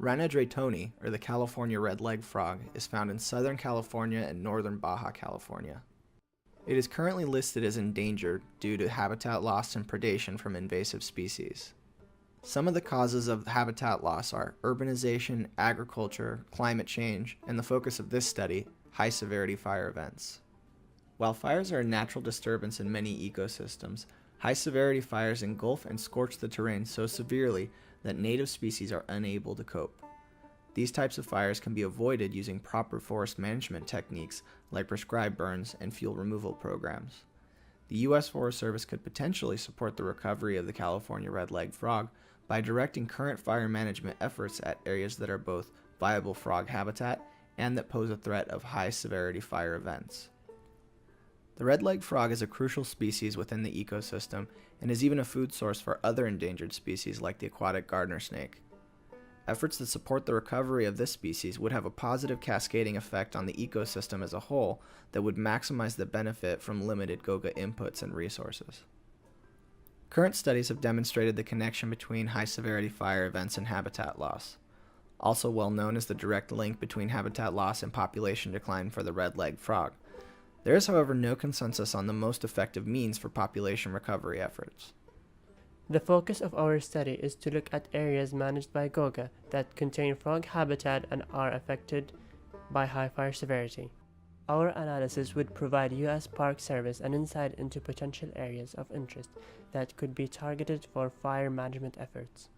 Rana draytonii, or the California red-legged frog, is found in Southern California and northern Baja California. It is currently listed as endangered due to habitat loss and predation from invasive species. Some of the causes of habitat loss are urbanization, agriculture, climate change, and the focus of this study, high-severity fire events. While fires are a natural disturbance in many ecosystems, high-severity fires engulf and scorch the terrain so severely that native species are unable to cope. These types of fires can be avoided using proper forest management techniques like prescribed burns and fuel removal programs. The U.S. Forest Service could potentially support the recovery of the California red-legged frog by directing current fire management efforts at areas that are both viable frog habitat and that pose a threat of high-severity fire events. The red-legged frog is a crucial species within the ecosystem and is even a food source for other endangered species like the aquatic gardener snake. Efforts that support the recovery of this species would have a positive cascading effect on the ecosystem as a whole that would maximize the benefit from limited GOGA inputs and resources. Current studies have demonstrated the connection between high-severity fire events and habitat loss. Also well known is the direct link between habitat loss and population decline for the red-legged frog. There is, however, no consensus on the most effective means for population recovery efforts. The focus of our study is to look at areas managed by GOGA that contain frog habitat and are affected by high fire severity. Our analysis would provide U.S. Park Service an insight into potential areas of interest that could be targeted for fire management efforts.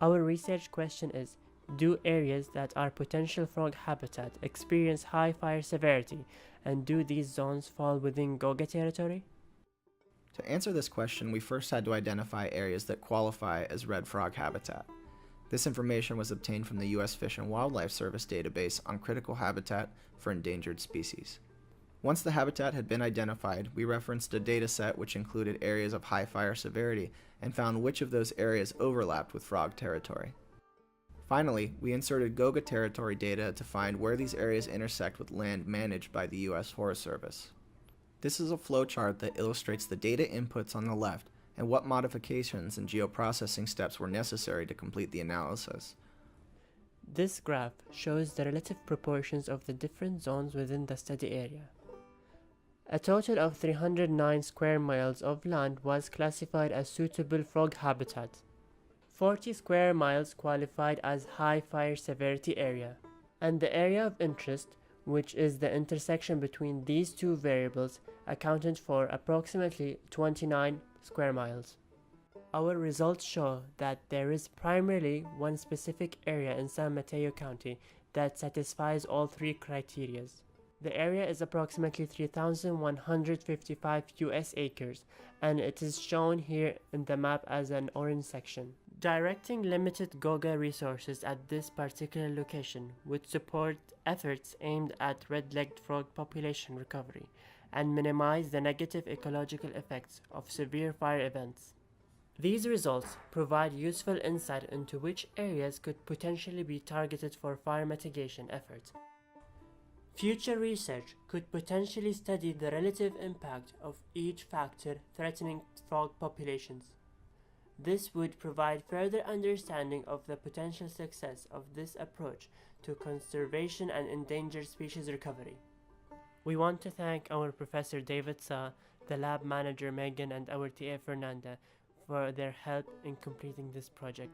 Our research question is, do areas that are potential frog habitat experience high fire severity, and do these zones fall within GOGA territory? To answer this question, we first had to identify areas that qualify as red frog habitat. This information was obtained from the U.S. Fish and Wildlife Service database on critical habitat for endangered species. Once the habitat had been identified, we referenced a data set which included areas of high fire severity and found which of those areas overlapped with frog territory. Finally, we inserted GOGA territory data to find where these areas intersect with land managed by the U.S. Forest Service. This is a flowchart that illustrates the data inputs on the left and what modifications and geoprocessing steps were necessary to complete the analysis. This graph shows the relative proportions of the different zones within the study area. A total of 309 square miles of land was classified as suitable frog habitat. 40 square miles qualified as high fire severity area, and the area of interest, which is the intersection between these two variables, accounted for approximately 29 square miles. Our results show that there is primarily one specific area in San Mateo County that satisfies all three criteria. The area is approximately 3,155 US acres, and it is shown here in the map as an orange section. Directing limited GOGA resources at this particular location would support efforts aimed at red-legged frog population recovery and minimize the negative ecological effects of severe fire events. These results provide useful insight into which areas could potentially be targeted for fire mitigation efforts. Future research could potentially study the relative impact of each factor threatening frog populations. This would provide further understanding of the potential success of this approach to conservation and endangered species recovery. We want to thank our Professor David Sa, the lab manager Megan, and our TA Fernanda for their help in completing this project.